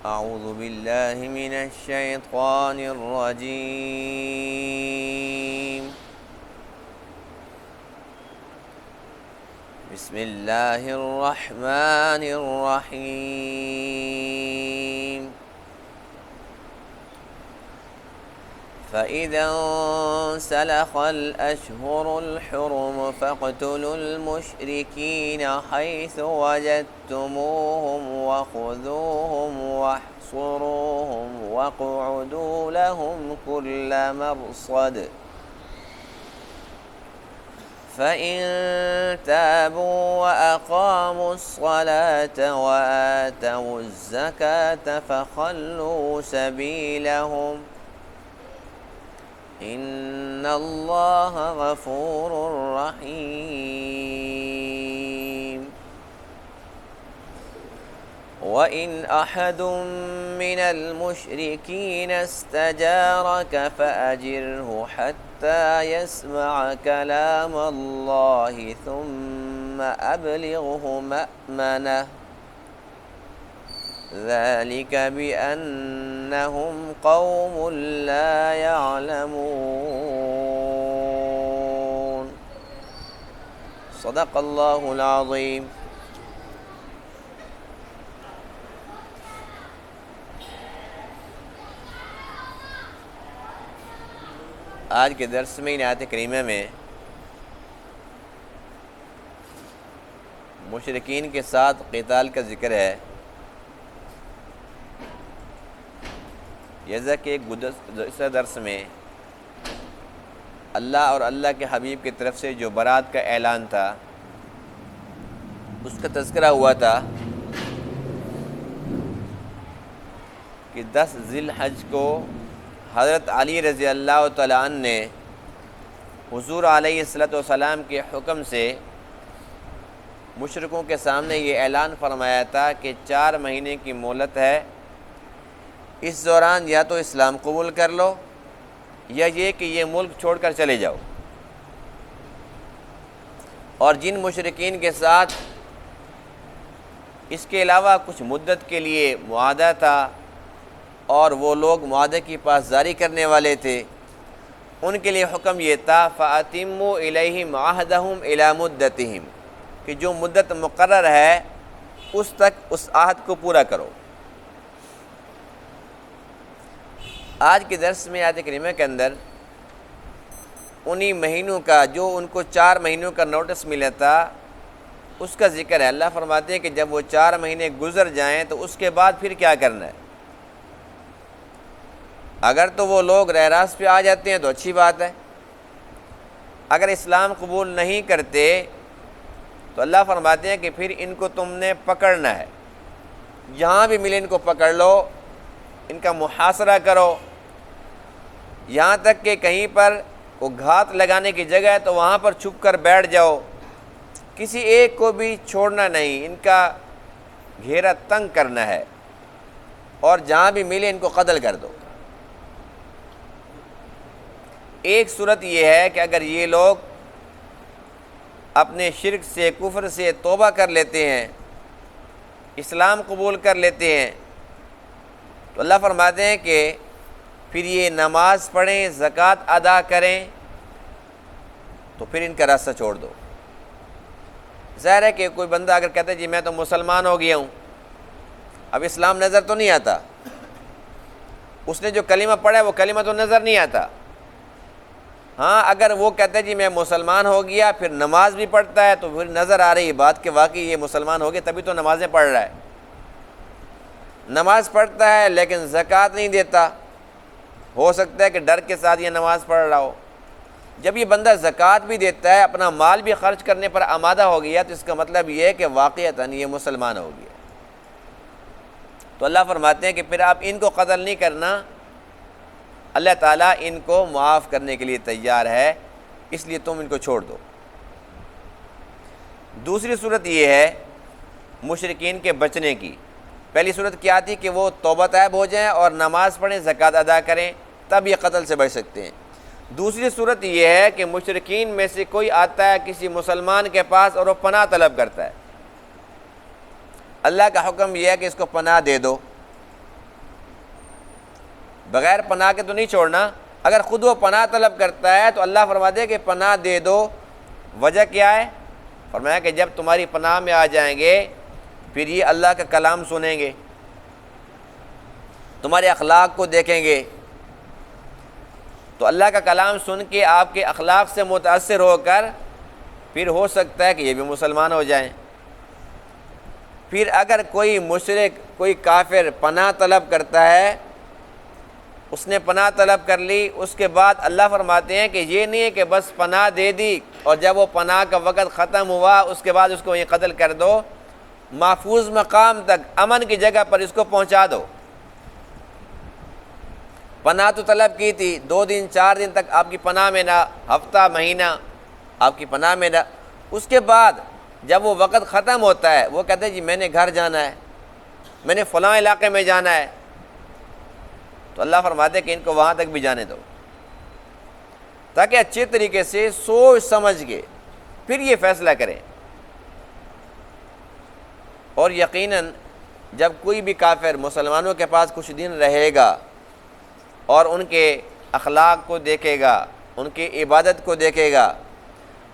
أعوذ بالله من الشيطان الرجيم. بسم الله الرحمن الرحيم. فإذا انسلخ الأشهر الحرم فاقتلوا المشركين حيث وجدتموهم وخذوهم واحصروهم واقعدوا لهم كل مرصد فإن تابوا وأقاموا الصلاة وآتوا الزكاة فخلوا سبيلهم إن الله غفور رحيم. وإن أحد من المشركين استجارك فأجره حتى يسمع كلام الله ثم أبلغه مأمنه ذلك بأنهم قوم لا يعلمون. صدق اللہ العظیم. آج کے درس میں ان آیت کریمہ میں مشرکین کے ساتھ قتال کا ذکر ہے. جیسا کہ گزشتہ درس میں اللہ اور اللہ کے حبیب کی طرف سے جو برات کا اعلان تھا اس کا تذکرہ ہوا تھا کہ 10 ذی الحج کو حضرت علی رضی اللہ تعالیٰ عنہ نے حضور علیہ الصلوۃ والسلام کے حکم سے مشرکوں کے سامنے یہ اعلان فرمایا تھا کہ 4 مہینے کی مہلت ہے، اس دوران یا تو اسلام قبول کر لو یا یہ کہ یہ ملک چھوڑ کر چلے جاؤ. اور جن مشرکین کے ساتھ اس کے علاوہ کچھ مدت کے لیے معاہدہ تھا اور وہ لوگ معاہدے کی پاسداری کرنے والے تھے، ان کے لیے حکم یہ تھا فَأَتِمُّوا إِلَيْهِمْ عَهْدَهُمْ إِلَى مُدَّتِهِمْ کہ جو مدت مقرر ہے اس تک اس عہد کو پورا کرو. آج کے درس میں آیت کریمہ کے اندر انہی مہینوں کا جو ان کو 4 مہینوں کا نوٹس ملا تھا اس کا ذکر ہے. اللہ فرماتے ہیں کہ جب وہ 4 مہینے گزر جائیں تو اس کے بعد پھر کیا کرنا ہے. اگر تو وہ لوگ راہ راست پہ آ جاتے ہیں تو اچھی بات ہے، اگر اسلام قبول نہیں کرتے تو اللہ فرماتے ہیں کہ پھر ان کو تم نے پکڑنا ہے، جہاں بھی ملے ان کو پکڑ لو، ان کا محاصرہ کرو، یہاں تک کہ کہیں پر وہ گھات لگانے کی جگہ ہے تو وہاں پر چھپ کر بیٹھ جاؤ، کسی ایک کو بھی چھوڑنا نہیں، ان کا گھیرا تنگ کرنا ہے اور جہاں بھی ملے ان کو قتل کر دو. ایک صورت یہ ہے کہ اگر یہ لوگ اپنے شرک سے کفر سے توبہ کر لیتے ہیں، اسلام قبول کر لیتے ہیں تو اللہ فرماتے ہیں کہ پھر یہ نماز پڑھیں، زکوٰۃ ادا کریں تو پھر ان کا راستہ چھوڑ دو. ظاہر ہے کہ کوئی بندہ اگر کہتا ہے جی میں تو مسلمان ہو گیا ہوں، اب اسلام نظر تو نہیں آتا، اس نے جو کلمہ پڑھا ہے وہ کلمہ تو نظر نہیں آتا. ہاں اگر وہ کہتا ہے جی میں مسلمان ہو گیا پھر نماز بھی پڑھتا ہے تو پھر نظر آ رہی ہے بات کہ واقعی یہ مسلمان ہو گیا، تبھی تو نمازیں پڑھ رہا ہے. نماز پڑھتا ہے لیکن زکوٰۃ نہیں دیتا، ہو سکتا ہے کہ ڈر کے ساتھ یہ نماز پڑھ رہا ہو. جب یہ بندہ زکوٰۃ بھی دیتا ہے، اپنا مال بھی خرچ کرنے پر آمادہ ہو گیا تو اس کا مطلب یہ ہے کہ واقعتاً یہ مسلمان ہو گیا. تو اللہ فرماتے ہیں کہ پھر آپ ان کو قتل نہیں کرنا، اللہ تعالیٰ ان کو معاف کرنے کے لیے تیار ہے، اس لیے تم ان کو چھوڑ دو. دوسری صورت یہ ہے مشرکین کے بچنے کی. پہلی صورت کیا تھی کہ وہ توبہ طائب ہو جائیں اور نماز پڑھیں، زکوٰۃ ادا کریں، تب یہ قتل سے بچ سکتے ہیں. دوسری صورت یہ ہے کہ مشرکین میں سے کوئی آتا ہے کسی مسلمان کے پاس اور وہ پناہ طلب کرتا ہے. اللہ کا حکم یہ ہے کہ اس کو پناہ دے دو، بغیر پناہ کے تو نہیں چھوڑنا۔ اگر خود وہ پناہ طلب کرتا ہے تو اللہ فرماتے ہیں کہ پناہ دے دو۔ وجہ کیا ہے؟ فرمایا کہ جب تمہاری پناہ میں آ جائیں گے پھر یہ اللہ کا کلام سنیں گے، تمہارے اخلاق کو دیکھیں گے، تو اللہ کا کلام سن کے آپ کے اخلاق سے متاثر ہو کر پھر ہو سکتا ہے کہ یہ بھی مسلمان ہو جائیں۔ پھر اگر کوئی مشرک، کوئی کافر پناہ طلب کرتا ہے، اس نے پناہ طلب کر لی، اس کے بعد اللہ فرماتے ہیں کہ یہ نہیں ہے کہ بس پناہ دے دی اور جب وہ پناہ کا وقت ختم ہوا اس کے بعد اس کو یہ قتل کر دو، محفوظ مقام تک، امن کی جگہ پر اس کو پہنچا دو۔ پناہ تو طلب کی تھی، 2 دن 4 دن تک آپ کی پناہ میں نہ، ہفتہ مہینہ آپ کی پناہ میں نہ، اس کے بعد جب وہ وقت ختم ہوتا ہے وہ کہتے ہیں جی میں نے گھر جانا ہے، میں نے فلاں علاقے میں جانا ہے، تو اللہ فرماتے ہیں کہ ان کو وہاں تک بھی جانے دو، تاکہ اچھے طریقے سے سوچ سمجھ کے پھر یہ فیصلہ کریں۔ اور یقیناً جب کوئی بھی کافر مسلمانوں کے پاس کچھ دن رہے گا اور ان کے اخلاق کو دیکھے گا، ان کی عبادت کو دیکھے گا،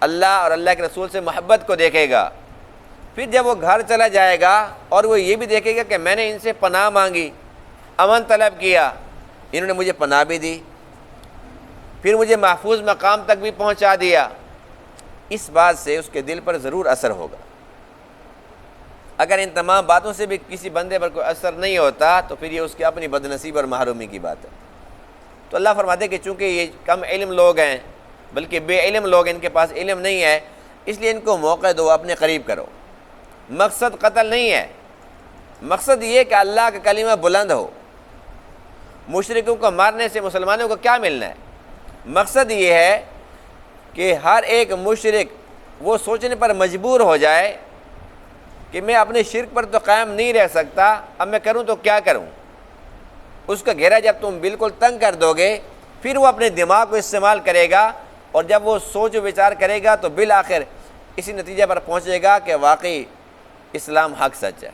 اللہ اور اللہ کے رسول سے محبت کو دیکھے گا، پھر جب وہ گھر چلا جائے گا اور وہ یہ بھی دیکھے گا کہ میں نے ان سے پناہ مانگی، امن طلب کیا، انہوں نے مجھے پناہ بھی دی، پھر مجھے محفوظ مقام تک بھی پہنچا دیا، اس بات سے اس کے دل پر ضرور اثر ہوگا۔ اگر ان تمام باتوں سے بھی کسی بندے پر کوئی اثر نہیں ہوتا تو پھر یہ اس کی اپنی بدنصیب اور محرومی کی بات ہے۔ تو اللہ فرماتے ہیں کہ چونکہ یہ کم علم لوگ ہیں، بلکہ بے علم لوگ، ان کے پاس علم نہیں ہے، اس لیے ان کو موقع دو، اپنے قریب کرو۔ مقصد قتل نہیں ہے، مقصد یہ کہ اللہ کا کلمہ بلند ہو۔ مشرکوں کو مارنے سے مسلمانوں کو کیا ملنا ہے؟ مقصد یہ ہے کہ ہر ایک مشرک وہ سوچنے پر مجبور ہو جائے کہ میں اپنے شرک پر تو قائم نہیں رہ سکتا، اب میں کروں تو کیا کروں۔ اس کا گھیرا جب تم بالکل تنگ کر دو گے پھر وہ اپنے دماغ کو استعمال کرے گا، اور جب وہ سوچ و وچار کرے گا تو بالآخر اسی نتیجے پر پہنچے گا کہ واقعی اسلام حق سچ ہے۔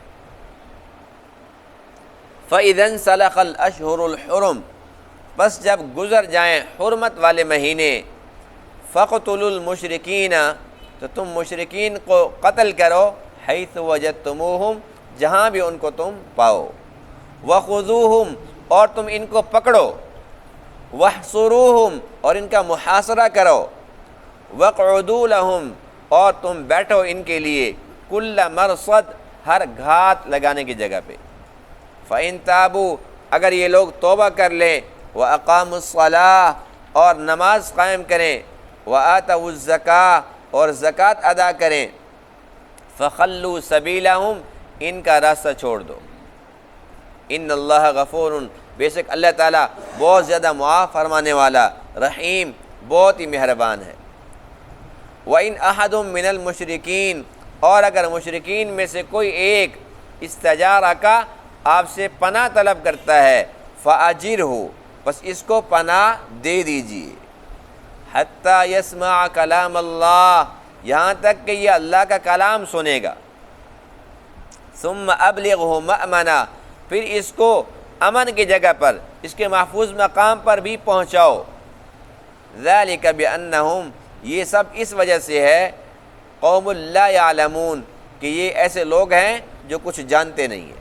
فَإِذَا انْسَلَخَ الْأَشْهُرُ الْحُرُمُ، بس جب گزر جائیں حرمت والے مہینے، فَقْتُلُوا الْمُشْرِكِينَ، تو تم مشرکین کو قتل کرو، حیث وجدتموہم، جہاں بھی ان کو تم پاؤ، وَخُذُوهُمْ، اور تم ان کو پکڑو، وَاحْصُرُوهُمْ، اور ان کا محاصرہ کرو، وَاقْعُدُوا لَهُمْ، اور تم بیٹھو ان کے لیے، کل مرصد، ہر گھات لگانے کی جگہ پہ۔ فَإِن تَابُوا، اگر یہ لوگ توبہ کر لیں، وَأَقَامُوا الصَّلَاةَ، اور نماز قائم کریں، وَآتَوُا الزَّكَاةَ، اور زکوٰۃ ادا کریں، فَخَلُّوا سَبِيلَهُمْ، ان کا راستہ چھوڑ دو۔ ان اللہ غفور، بے شک اللہ تعالیٰ بہت زیادہ معاف فرمانے والا، رحیم، بہت ہی مہربان ہے۔ وَإِنْ أَحَدٌ مِّنَ الْمُشْرِكِينَ، اور اگر مشرکین میں سے کوئی ایک استجارک، آپ سے پناہ طلب کرتا ہے، فَأَجِرْهُ، بس اس کو پناہ دے دیجیے، حَتَّى يَسْمَعَ كَلَامَ اللَّهِ، یہاں تک کہ یہ اللہ کا کلام سنے گا، ثُمَّ أَبْلِغْهُ مَأْمَنًا، پھر اس کو امن کی جگہ پر، اس کے محفوظ مقام پر بھی پہنچاؤ۔ ذَلِكَ بِأَنَّهُمْ، یہ سب اس وجہ سے ہے، قوم لا يعلمون، کہ یہ ایسے لوگ ہیں جو کچھ جانتے نہیں ہیں۔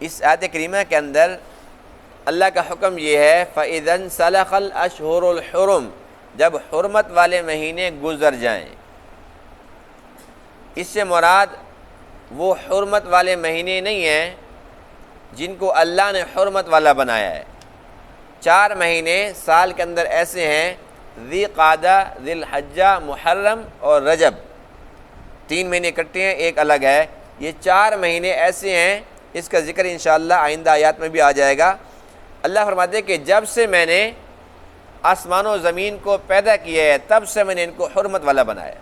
اس آیت کریمہ کے اندر اللہ کا حکم یہ ہے، فَإِذَا انْسَلَخَ الْأَشْهُرُ الْحُرُمُ، جب حرمت والے مہینے گزر جائیں۔ اس سے مراد وہ حرمت والے مہینے نہیں ہیں جن کو اللہ نے حرمت والا بنایا ہے۔ 4 مہینے سال کے اندر ایسے ہیں، ذی قعدہ، ذی الحجہ، محرم اور رجب، 3 مہینے اکٹھے ہیں، ایک الگ ہے۔ یہ 4 مہینے ایسے ہیں، اس کا ذکر انشاءاللہ آئندہ آیات میں بھی آ جائے گا۔ اللہ فرماتے ہیں کہ جب سے میں نے آسمان و زمین کو پیدا کیا ہے تب سے میں نے ان کو حرمت والا بنایا۔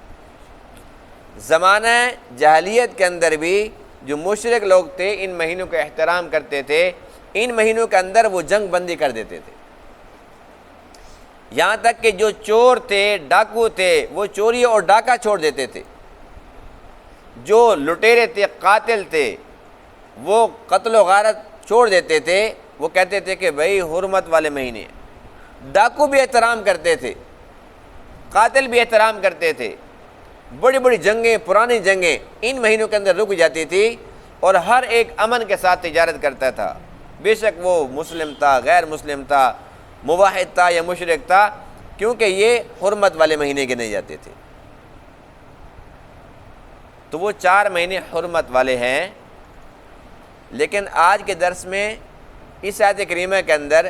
زمانہ جاہلیت کے اندر بھی جو مشرک لوگ تھے ان مہینوں کا احترام کرتے تھے، ان مہینوں کے اندر وہ جنگ بندی کر دیتے تھے، یہاں تک کہ جو چور تھے، ڈاکو تھے، وہ چوری اور ڈاکہ چھوڑ دیتے تھے۔ جو لٹیرے تھے، قاتل تھے، وہ قتل و غارت چھوڑ دیتے تھے، وہ کہتے تھے کہ بھائی حرمت والے مہینے۔ ڈاکو بھی احترام کرتے تھے، قاتل بھی احترام کرتے تھے۔ بڑی بڑی جنگیں، پرانی جنگیں ان مہینوں کے اندر رک جاتی تھی، اور ہر ایک امن کے ساتھ تجارت کرتا تھا، بے شک وہ مسلم تھا، غیر مسلم تھا، موحد تھا یا مشرک تھا، کیونکہ یہ حرمت والے مہینے گنے جاتے تھے۔ تو وہ 4 مہینے حرمت والے ہیں۔ لیکن آج کے درس میں اس آیت کریمہ کے اندر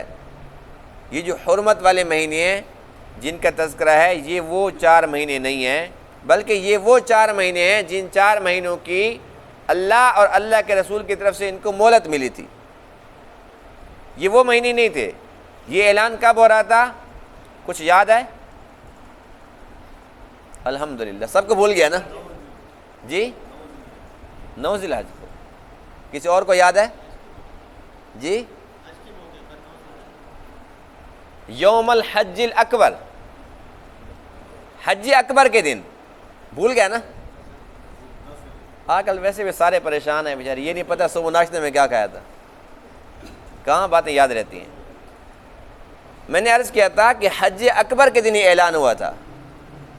یہ جو حرمت والے مہینے ہیں جن کا تذکرہ ہے، یہ وہ 4 مہینے نہیں ہیں، بلکہ یہ وہ 4 مہینے ہیں جن 4 مہینوں کی اللہ اور اللہ کے رسول کی طرف سے ان کو مہلت ملی تھی۔ یہ وہ مہینے نہیں تھے۔ یہ اعلان کب ہو رہا تھا؟ کچھ یاد ہے؟ الحمدللہ سب کو بھول گیا نا؟ جی 9 ذی الحج کو۔ کسی اور کو یاد ہے؟ جی یوم الحج الاکبر، حج اکبر کے دن، بھول گیا نا؟ آج کل ویسے بھی سارے پریشان ہیں بیچارے، یہ نہیں پتہ صبح ناشتے میں کیا کھایا تھا، کہاں باتیں یاد رہتی ہیں۔ میں نے عرض کیا تھا کہ حج اکبر کے دن یہ اعلان ہوا تھا،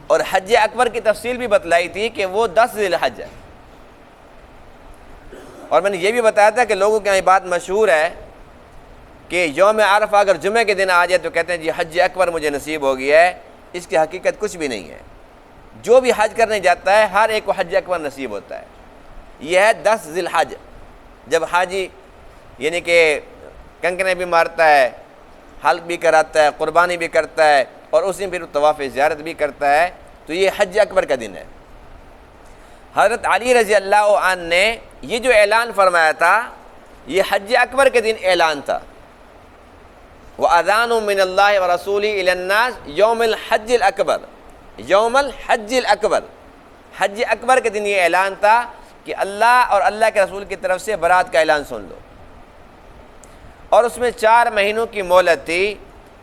اور حج اکبر کی تفصیل بھی بتلائی تھی کہ وہ 10 ذی الحج ہے۔ اور میں نے یہ بھی بتایا تھا کہ لوگوں کے یہاں یہ بات مشہور ہے کہ یوم عرفہ اگر جمعے کے دن آ جائے تو کہتے ہیں جی حج اکبر مجھے نصیب ہو گیا ہے۔ اس کی حقیقت کچھ بھی نہیں ہے۔ جو بھی حج کرنے جاتا ہے ہر ایک کو حج اکبر نصیب ہوتا ہے۔ یہ ہے 10 ذی الحج، جب حاجی یعنی کہ کنکنے بھی مارتا ہے، حلق بھی کراتا ہے، قربانی بھی کرتا ہے، اور اسی میں پھر طواف زیارت بھی کرتا ہے، تو یہ حج اکبر کا دن ہے۔ حضرت علی رضی اللہ عنہ نے یہ جو اعلان فرمایا تھا، یہ حج اکبر کے دن اعلان تھا۔ وَأَذَانٌ مِّنَ اللَّهِ وَرَسُولِهِ إِلَى النَّاسِ يَوْمَ الْحَجِّ الْأَكْبَرِ، یوم الحج الاکبر، حج اکبر کے دن یہ اعلان تھا کہ اللہ اور اللہ کے رسول کی طرف سے برات کا اعلان سن لو۔ اور اس میں 4 مہینوں کی مہلت تھی۔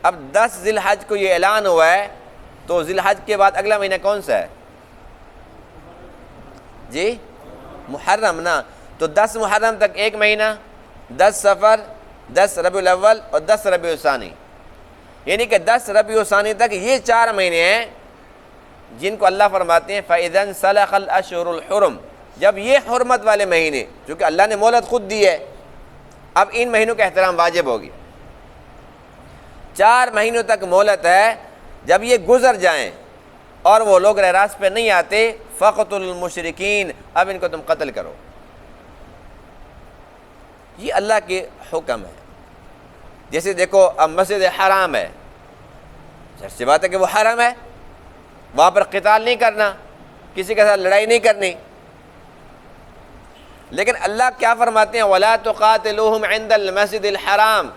اب 10 ذی الحج کو یہ اعلان ہوا ہے، تو ذی الحج کے بعد اگلا مہینہ کون سا ہے؟ جی محرم نا، تو 10 محرم تک ایک مہینہ، 10 صفر، 10 ربیع الاول اور 10 ربیع الثانی، یعنی کہ 10 ربیع الثانی تک یہ 4 مہینے ہیں جن کو اللہ فرماتے ہیں فَإِذَا انْسَلَخَ الْأَشْهُرُ الْحُرُمُ، جب یہ حرمت والے مہینے، چونکہ اللہ نے مہلت خود دی ہے، اب ان مہینوں کا احترام واجب ہوگی۔ 4 مہینوں تک مہلت ہے، جب یہ گزر جائیں اور وہ لوگ راہ راست پہ نہیں آتے فَقْتُلُوا الْمُشْرِكِينَ، اب ان کو تم قتل کرو۔ یہ اللہ کے حکم ہے۔ جیسے دیکھو اب مسجد حرام ہے، ظاہر سی بات ہے کہ وہ حرم ہے، وہاں پر قتال نہیں کرنا، کسی کے ساتھ لڑائی نہیں کرنی، لیکن اللہ کیا فرماتے ہیں وَلَا تُقَاتِلُوهُمْ عِنْدَ الْمَسْجِدِ الْحَرَامِ،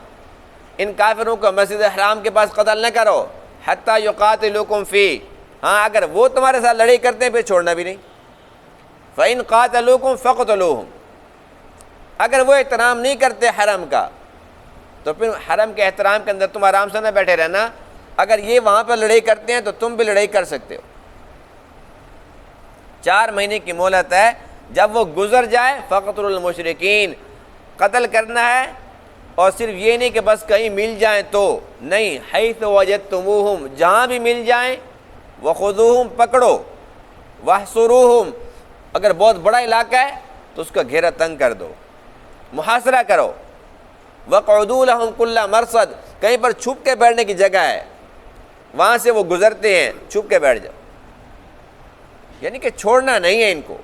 ان کافروں کو مسجد حرام کے پاس قتل نہ کرو حَتَّى يُقَاتِلُوكُمْ فِيهِ، ہاں اگر وہ تمہارے ساتھ لڑائی کرتے ہیں پھر چھوڑنا بھی نہیں۔ فَإِنْ قَاتَلُوكُمْ فَقْتُلُوهُمْ، اگر وہ احترام نہیں کرتے حرم کا تو پھر حرم کے احترام کے اندر تم آرام سے نہ بیٹھے رہنا، اگر یہ وہاں پر لڑائی کرتے ہیں تو تم بھی لڑائی کر سکتے ہو۔ 4 مہینے کی مہلت ہے، جب وہ گزر جائے فَقْتُلُوا الْمُشْرِكِينَ، قتل کرنا ہے، اور صرف یہ نہیں کہ بس کہیں مل جائیں تو نہیں، حیث وجدتموہم، جہاں بھی مل جائیں، وخذوہم، پکڑو، واحصروہم، اگر بہت بڑا علاقہ ہے تو اس کا گھیرا تنگ کر دو، محاصرہ کرو، وَقْعُدُوا لَهُمْ كُلَّ مَرْصَدٍ، کہیں پر چھپ کے بیٹھنے کی جگہ ہے، وہاں سے وہ گزرتے ہیں، چھپ کے بیٹھ جاؤ، یعنی کہ چھوڑنا نہیں ہے ان کو۔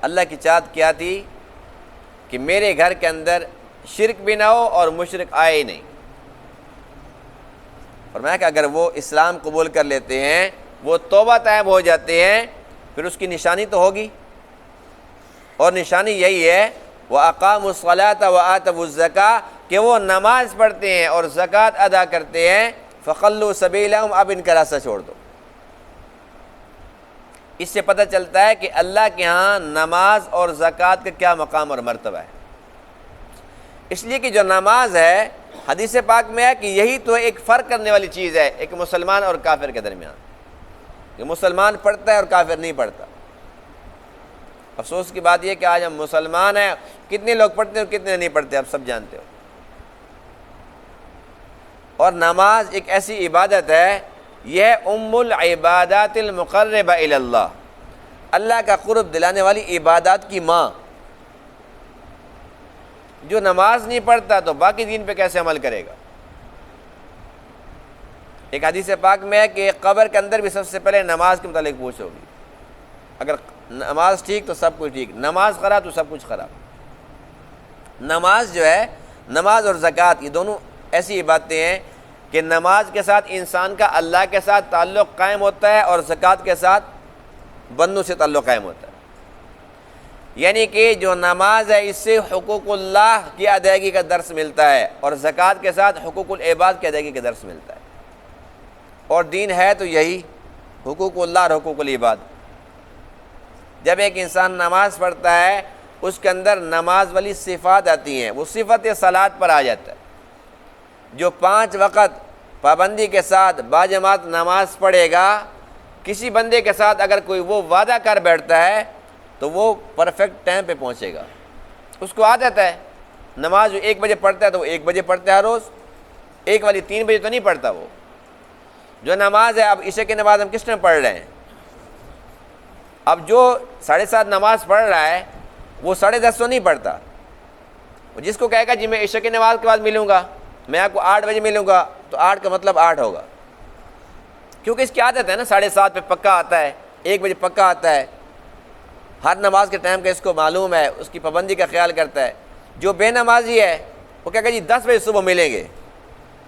اللہ کی چاہت کیا تھی کہ میرے گھر کے اندر شرک بھی نہ ہو اور مشرک آئے ہی نہیں۔ فرمایا کہ اگر وہ اسلام قبول کر لیتے ہیں، وہ توبہ طیب ہو جاتے ہیں، پھر اس کی نشانی تو ہوگی، اور نشانی یہی ہے وَأَقَامُوا الصَّلَاةَ وَآتَوُا الزَّكَاةَ، کہ وہ نماز پڑھتے ہیں اور زکوٰۃ ادا کرتے ہیں، فَخَلُّوا سَبِيلَهُمْ، اب ان کا راستہ چھوڑ دو۔ اس سے پتہ چلتا ہے کہ اللہ کے ہاں نماز اور زکوٰۃ کا کیا مقام اور مرتبہ ہے۔ اس لیے کہ جو نماز ہے، حدیث پاک میں ہے کہ یہی تو ایک فرق کرنے والی چیز ہے ایک مسلمان اور کافر کے درمیان۔ کہ مسلمان پڑھتا ہے اور کافر نہیں پڑھتا۔ افسوس کی بات یہ کہ آج ہم مسلمان ہیں، کتنے لوگ پڑھتے ہیں اور کتنے نہیں پڑھتے آپ سب جانتے ہو۔ اور نماز ایک ایسی عبادت ہے، یہ ام العبادات المقربہ الی اللہ، اللہ کا قرب دلانے والی عبادات کی ماں۔ جو نماز نہیں پڑھتا تو باقی دین پہ کیسے عمل کرے گا؟ ایک حدیث پاک میں ہے کہ قبر کے اندر بھی سب سے پہلے نماز کے متعلق پوچھ ہوگی۔ اگر نماز ٹھیک تو سب کچھ ٹھیک، نماز خراب تو سب کچھ خراب۔ نماز جو ہے، نماز اور زکوٰۃ، یہ دونوں ایسی عبادتیں ہیں کہ نماز کے ساتھ انسان کا اللہ کے ساتھ تعلق قائم ہوتا ہے اور زکوٰۃ کے ساتھ بندوں سے تعلق قائم ہوتا ہے۔ یعنی کہ جو نماز ہے اس سے حقوق اللہ کی ادائیگی کا درس ملتا ہے اور زکوٰۃ کے ساتھ حقوق العباد کی ادائیگی کا درس ملتا ہے۔ اور دین ہے تو یہی حقوق اللہ اور حقوق العباد۔ جب ایک انسان نماز پڑھتا ہے اس کے اندر نماز والی صفات آتی ہیں، وہ صفت صلاۃ پر آ جاتا ہے۔ جو 5 وقت پابندی کے ساتھ باجماعت نماز پڑھے گا، کسی بندے کے ساتھ اگر کوئی وہ وعدہ کر بیٹھتا ہے تو وہ پرفیکٹ ٹائم پہ پہنچے گا۔ اس کو عادت ہے، نماز جو 1 بجے پڑھتا ہے تو وہ 1 بجے پڑھتا ہے ہر روز، 1 والی 3 بجے تو نہیں پڑھتا وہ۔ جو نماز ہے، اب عشاء کی نماز ہم کس ٹائم پڑھ رہے ہیں؟ اب جو 7:30 نماز پڑھ رہا ہے وہ 10:30 تو نہیں پڑھتا۔ جس کو کہے گا جی میں عشاء کی نماز کے بعد ملوں گا، میں آپ کو 8 بجے ملوں گا، تو 8 کا مطلب 8 ہوگا، کیونکہ اس کی عادت ہے نا، 7:30 پہ پکا آتا ہے، 1 بجے پکا آتا ہے، ہر نماز کے ٹائم کا اس کو معلوم ہے، اس کی پابندی کا خیال کرتا ہے۔ جو بے نمازی ہے وہ کہے گا جی 10 بجے صبح ملیں گے،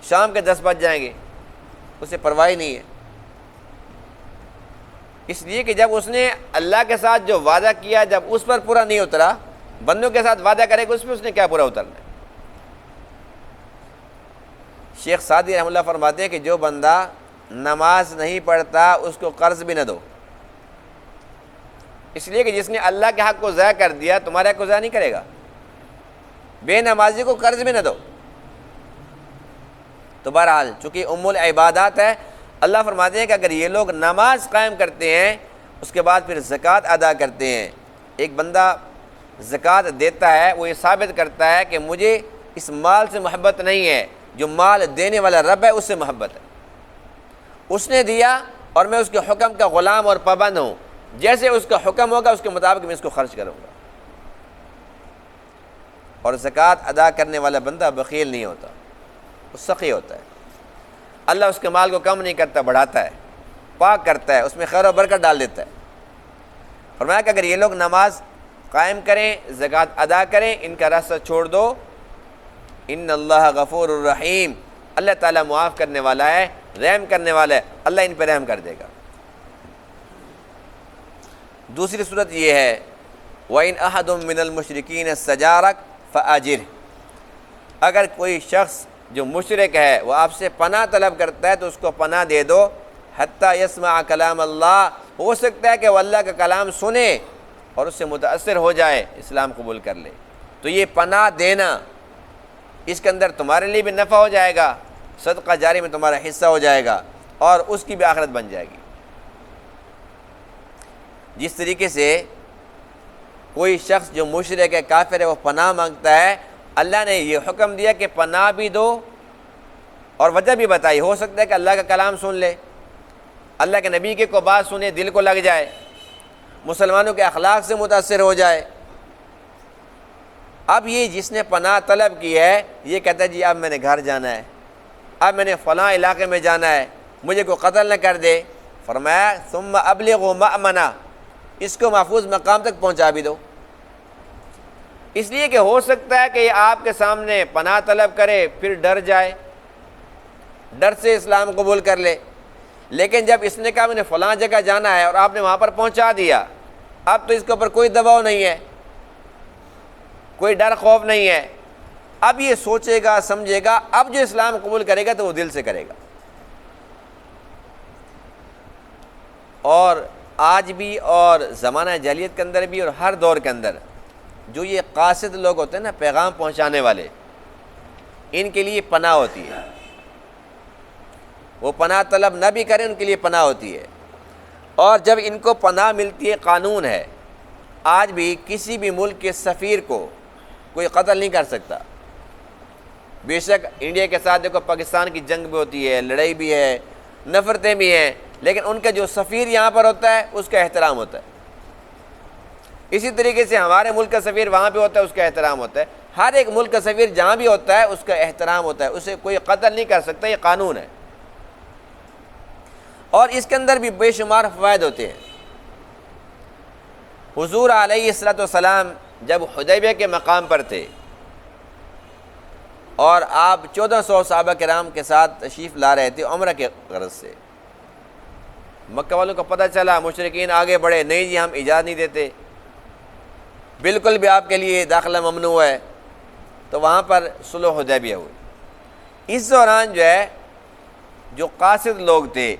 شام کے 10 بج جائیں گے، اسے پرواہ نہیں ہے۔ اس لیے کہ جب اس نے اللہ کے ساتھ جو وعدہ کیا جب اس پر پورا نہیں اترا، بندوں کے ساتھ وعدہ کرے گا اس پہ اس نے کیا پورا اترنا ہے؟ شیخ سعدی رحمہ اللہ فرماتے ہیں کہ جو بندہ نماز نہیں پڑھتا اس کو قرض بھی نہ دو، اس لیے کہ جس نے اللہ کے حق کو ضائع کر دیا تمہارے حق کو ضائع نہیں کرے گا۔ بے نمازی کو قرض بھی نہ دو۔ تو بہرحال چونکہ ام العبادات ہے، اللہ فرماتے ہیں کہ اگر یہ لوگ نماز قائم کرتے ہیں اس کے بعد پھر زکوٰۃ ادا کرتے ہیں، ایک بندہ زکوٰۃ دیتا ہے وہ یہ ثابت کرتا ہے کہ مجھے اس مال سے محبت نہیں ہے، جو مال دینے والا رب ہے اس سے محبت ہے۔ اس نے دیا اور میں اس کے حکم کا غلام اور پابند ہوں، جیسے اس کا حکم ہوگا اس کے مطابق میں اس کو خرچ کروں گا۔ اور زکوٰۃ ادا کرنے والا بندہ بخیل نہیں ہوتا، وہ سخی ہوتا ہے۔ اللہ اس کے مال کو کم نہیں کرتا، بڑھاتا ہے، پاک کرتا ہے، اس میں خیر و برکت ڈال دیتا ہے۔ فرمایا کہ اگر یہ لوگ نماز قائم کریں، زکوٰۃ ادا کریں، ان کا راستہ چھوڑ دو، ان اللہ غفور الرحیم، اللہ تعالیٰ معاف کرنے والا ہے، رحم کرنے والا ہے، اللہ ان پہ رحم کر دے گا۔ دوسری صورت یہ ہے وَإِنْ أَحَدٌ مِّنَ الْمُشْرِكِينَ اسْتَجَارَكَ فَأَجِرْهُ، اگر کوئی شخص جو مشرک ہے وہ آپ سے پناہ طلب کرتا ہے تو اس کو پناہ دے دو، حتیٰ یسمع کلام اللہ، ہو سکتا ہے کہ وہ اللہ کا کلام سنے اور اس سے متاثر ہو جائے، اسلام قبول کر لے۔ تو یہ پناہ دینا، اس کے اندر تمہارے لیے بھی نفع ہو جائے گا، صدقہ جاری میں تمہارا حصہ ہو جائے گا اور اس کی بھی آخرت بن جائے گی۔ جس طریقے سے کوئی شخص جو مشرک ہے، کافر ہے، وہ پناہ مانگتا ہے، اللہ نے یہ حکم دیا کہ پناہ بھی دو اور وجہ بھی بتائی۔ ہو سکتا ہے کہ اللہ کا کلام سن لے، اللہ کے نبی کے کو بات سنے، دل کو لگ جائے، مسلمانوں کے اخلاق سے متاثر ہو جائے۔ اب یہ جس نے پناہ طلب کی ہے یہ کہتا ہے جی اب میں نے گھر جانا ہے، اب میں نے فلاں علاقے میں جانا ہے، مجھے کوئی قتل نہ کر دے۔ فرمایا ثم ابلغوا مأمنہ، اس کو محفوظ مقام تک پہنچا بھی دو، اس لیے کہ ہو سکتا ہے کہ یہ آپ کے سامنے پناہ طلب کرے پھر ڈر جائے، ڈر سے اسلام قبول کر لے۔ لیکن جب اس نے کہا میں نے فلاں جگہ جانا ہے اور آپ نے وہاں پر پہنچا دیا، اب تو اس کے اوپر کوئی دباؤ نہیں ہے، کوئی ڈر خوف نہیں ہے، اب یہ سوچے گا سمجھے گا، اب جو اسلام قبول کرے گا تو وہ دل سے کرے گا۔ اور آج بھی اور زمانہ جاہلیت کے اندر بھی اور ہر دور کے اندر جو یہ قاصد لوگ ہوتے ہیں نا، پیغام پہنچانے والے، ان کے لیے پناہ ہوتی ہے، وہ پناہ طلب نہ بھی کریں ان کے لیے پناہ ہوتی ہے۔ اور جب ان کو پناہ ملتی ہے، قانون ہے، آج بھی کسی بھی ملک کے سفیر کو کوئی قتل نہیں کر سکتا۔ بے شک انڈیا کے ساتھ دیکھو پاکستان کی جنگ بھی ہوتی ہے، لڑائی بھی ہے، نفرتیں بھی ہیں، لیکن ان کا جو سفیر یہاں پر ہوتا ہے اس کا احترام ہوتا ہے۔ اسی طریقے سے ہمارے ملک کا سفیر وہاں پہ ہوتا ہے، اس کا احترام ہوتا ہے۔ ہر ایک ملک کا سفیر جہاں بھی ہوتا ہے اس کا احترام ہوتا ہے، اسے کوئی قتل نہیں کر سکتا، یہ قانون ہے۔ اور اس کے اندر بھی بے شمار فوائد ہوتے ہیں۔ حضور علیہ الصلوۃ والسلام جب حدیبیہ کے مقام پر تھے اور آپ 1400 صحابہ کرام کے ساتھ تشریف لا رہے تھے عمرہ کے غرض سے، مکہ والوں کو پتہ چلا، مشرکین آگے بڑھے، نہیں جی ہم اجازت نہیں دیتے، بالکل بھی آپ کے لیے داخلہ ممنوع ہے، تو وہاں پر صلح حدیبیہ ہوئی۔ اس دوران جو ہے جو قاصد لوگ تھے،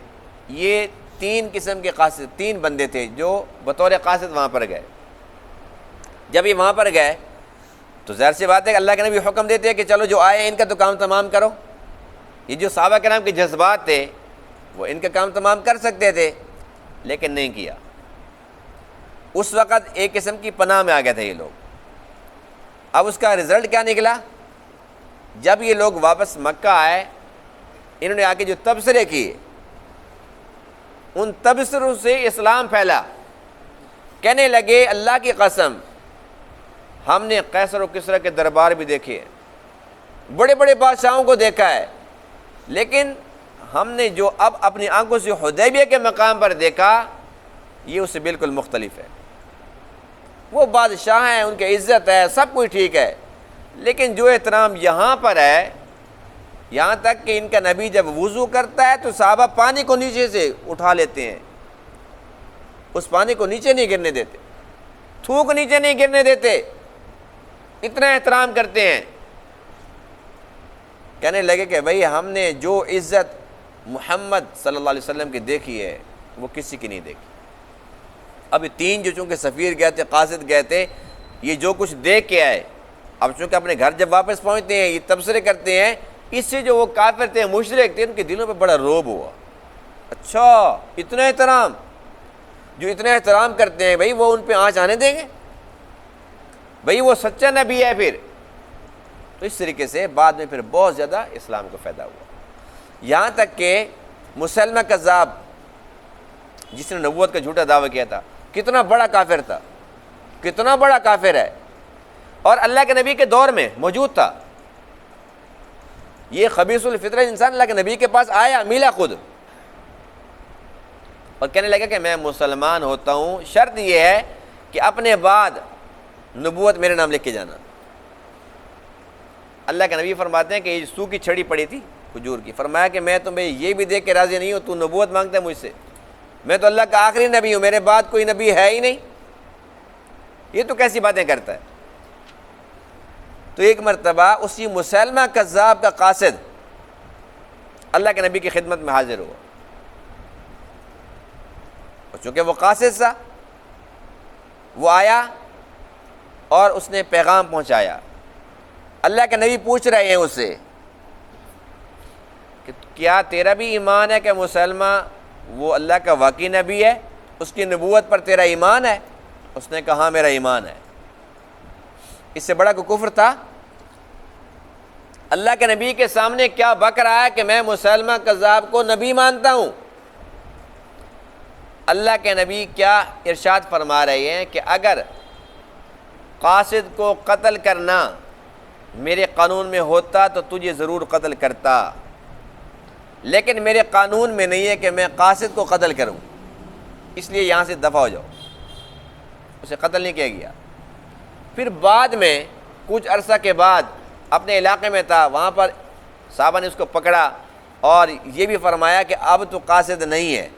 یہ تین قسم کے قاصد، تین بندے تھے جو بطور قاصد وہاں پر گئے۔ جب یہ وہاں پر گئے تو ظاہر سی بات ہے کہ اللہ کے نبی حکم دیتے ہیں کہ چلو جو آئے ان کا تو کام تمام کرو۔ یہ جو صحابہ کرام کے جذبات تھے وہ ان کا کام تمام کر سکتے تھے، لیکن نہیں کیا۔ اس وقت ایک قسم کی پناہ میں آ گئے تھے یہ لوگ۔ اب اس کا رزلٹ کیا نکلا؟ جب یہ لوگ واپس مکہ آئے، انہوں نے آ کے جو تبصرے کیے، ان تبصروں سے اسلام پھیلا۔ کہنے لگے اللہ کی قسم ہم نے قیصر و کسریٰ کے دربار بھی دیکھے، بڑے بڑے بادشاہوں کو دیکھا ہے، لیکن ہم نے جو اب اپنی آنکھوں سے حدیبیہ کے مقام پر دیکھا یہ اس سے بالکل مختلف ہے۔ وہ بادشاہ ہیں، ان کی عزت ہے، سب کچھ ٹھیک ہے، لیکن جو احترام یہاں پر ہے، یہاں تک کہ ان کا نبی جب وضو کرتا ہے تو صحابہ پانی کو نیچے سے اٹھا لیتے ہیں، اس پانی کو نیچے نہیں گرنے دیتے، تھوک نیچے نہیں گرنے دیتے، اتنا احترام کرتے ہیں۔ کہنے لگے کہ بھئی ہم نے جو عزت محمد صلی اللہ علیہ وسلم کی دیکھی ہے وہ کسی کی نہیں دیکھی۔ اب یہ تین جو چونکہ سفیر گئے تھے، قاصد گئے تھے، یہ جو کچھ دیکھ کے آئے، اب چونکہ اپنے گھر جب واپس پہنچتے ہیں یہ تبصرے کرتے ہیں، اس سے جو وہ کافر تھے، مشرک تھے، ان کے دلوں پہ بڑا روب ہوا۔ اچھا اتنا احترام، جو اتنا احترام کرتے ہیں بھئی وہ ان پہ آنچ آنے دیں گے؟ بھئی وہ سچا نبی ہے پھر؟ تو اس طریقے سے بعد میں پھر بہت زیادہ اسلام کو فائدہ ہوا، یہاں تک کہ مسلمہ کذاب جس نے نبوت کا جھوٹا دعویٰ کیا تھا، کتنا بڑا کافر تھا، کتنا بڑا کافر ہے، اور اللہ کے نبی کے دور میں موجود تھا۔ یہ خبیث الفطرہ انسان اللہ کے نبی کے پاس آیا، ملا خود، اور کہنے لگا کہ میں مسلمان ہوتا ہوں، شرط یہ ہے کہ اپنے بعد نبوت میرے نام لکھ کے جانا۔ اللہ کے نبی فرماتے ہیں کہ یہ سو کی چھڑی پڑی تھی کھجور کی، فرمایا کہ میں تمہیں یہ بھی دیکھ کے راضی نہیں ہوں، تو نبوت مانگتا ہے مجھ سے، میں تو اللہ کا آخری نبی ہوں، میرے بعد کوئی نبی ہے ہی نہیں، یہ تو کیسی باتیں کرتا ہے۔ تو ایک مرتبہ اسی مسلمہ کذاب کا قاصد اللہ کے نبی کی خدمت میں حاضر ہوا، اور چونکہ وہ قاصد تھا، وہ آیا اور اس نے پیغام پہنچایا۔ اللہ کے نبی پوچھ رہے ہیں اس سے کہ کیا تیرا بھی ایمان ہے کہ مسلمہ وہ اللہ کا واقعی نبی ہے، اس کی نبوت پر تیرا ایمان ہے؟ اس نے کہا ہاں میرا ایمان ہے۔ اس سے بڑا کوئی کفر تھا؟ اللہ کے نبی کے سامنے کیا بک رہا ہے کہ میں مسلمہ کذاب کو نبی مانتا ہوں۔ اللہ کے نبی کیا ارشاد فرما رہے ہیں کہ اگر قاصد کو قتل کرنا میرے قانون میں ہوتا تو تجھے ضرور قتل کرتا، لیکن میرے قانون میں نہیں ہے کہ میں قاصد کو قتل کروں، اس لیے یہاں سے دفع ہو جاؤ۔ اسے قتل نہیں کیا گیا۔ پھر بعد میں کچھ عرصہ کے بعد اپنے علاقے میں تھا، وہاں پر صحابہ نے اس کو پکڑا اور یہ بھی فرمایا کہ اب تو قاصد نہیں ہے،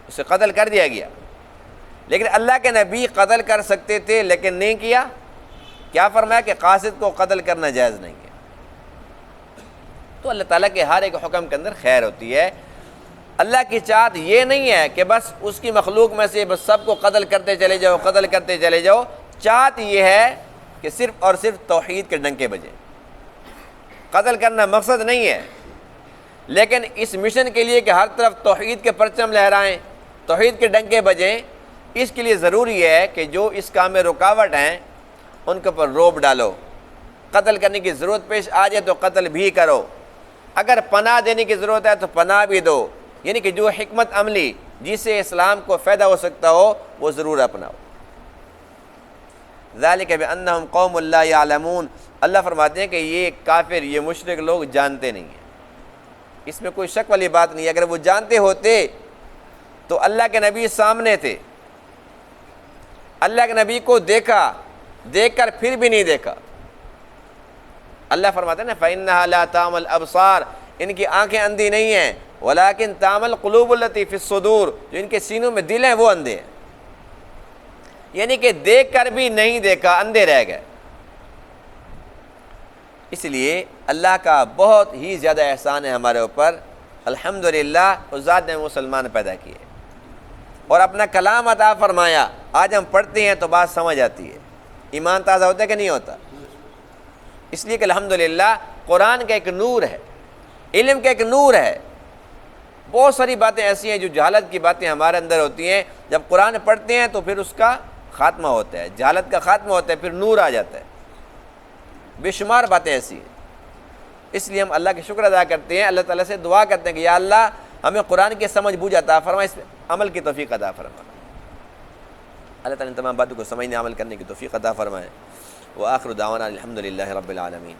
اسے قتل کر دیا گیا۔ لیکن اللہ کے نبی قتل کر سکتے تھے لیکن نہیں کیا۔ کیا فرمایا کہ قاصد کو قتل کرنا جائز نہیں ہے۔ تو اللہ تعالیٰ کے ہر ایک حکم کے اندر خیر ہوتی ہے۔ اللہ کی چاہت یہ نہیں ہے کہ بس اس کی مخلوق میں سے بس سب کو قتل کرتے چلے جاؤ، قتل کرتے چلے جاؤ۔ چاہت یہ ہے کہ صرف اور صرف توحید کے ڈنکے بجیں۔ قتل کرنا مقصد نہیں ہے، لیکن اس مشن کے لیے کہ ہر طرف توحید کے پرچم لہرائیں، توحید کے ڈنکے بجیں، اس کے لیے ضروری ہے کہ جو اس کام میں رکاوٹ ہیں ان کے اوپر روب ڈالو، قتل کرنے کی ضرورت پیش آ جائے تو قتل بھی کرو، اگر پناہ دینے کی ضرورت ہے تو پناہ بھی دو، یعنی کہ جو حکمت عملی جس سے اسلام کو فائدہ ہو سکتا ہو وہ ضرور اپناؤ۔ ذالک بانہم قوم لا یعلمون، اللہ فرماتے ہیں کہ یہ کافر، یہ مشرک لوگ جانتے نہیں ہیں، اس میں کوئی شک والی بات نہیں ہے۔ اگر وہ جانتے ہوتے تو اللہ کے نبی سامنے تھے، اللہ کے نبی کو دیکھا، دیکھ کر پھر بھی نہیں دیکھا۔ اللہ فرماتے ہیں نا فَإِنَّهَا لَا تَعْمَى الْأَبْصَارُ، ان کی آنکھیں اندھی نہیں ہیں، وَلَكِنْ تَعْمَى الْقُلُوبُ الَّتِي فِي الصُّدُورِ، جو ان کے سینوں میں دل ہیں وہ اندھے ہیں، یعنی کہ دیکھ کر بھی نہیں دیکھا، اندھے رہ گئے۔ اس لیے اللہ کا بہت ہی زیادہ احسان ہے ہمارے اوپر، الحمدللہ اس ذات نے مسلمان پیدا کیے اور اپنا کلام عطا فرمایا۔ آج ہم پڑھتے ہیں تو بات سمجھ آتی ہے، ایمان تازہ ہوتا ہے کہ نہیں ہوتا؟ اس لیے کہ الحمدللہ قرآن کا ایک نور ہے، علم کا ایک نور ہے۔ بہت ساری باتیں ایسی ہیں جو جہالت کی باتیں ہمارے اندر ہوتی ہیں، جب قرآن پڑھتے ہیں تو پھر اس کا خاتمہ ہوتا ہے، جہالت کا خاتمہ ہوتا ہے، پھر نور آ جاتا ہے۔ بے شمار باتیں ایسی ہیں، اس لیے ہم اللہ کے شکر ادا کرتے ہیں، اللہ تعالیٰ سے دعا کرتے ہیں کہ یا اللہ ہمیں قرآن کی سمجھ بوجھ عطا فرما، اس عمل کی توفیق عطا فرما۔ اللہ تعالیٰ ان تمام باتوں کو سمجھنے عمل کرنے کی توفیق عطا فرمائے۔ وآخر دعوانا الحمدللہ رب العالمین۔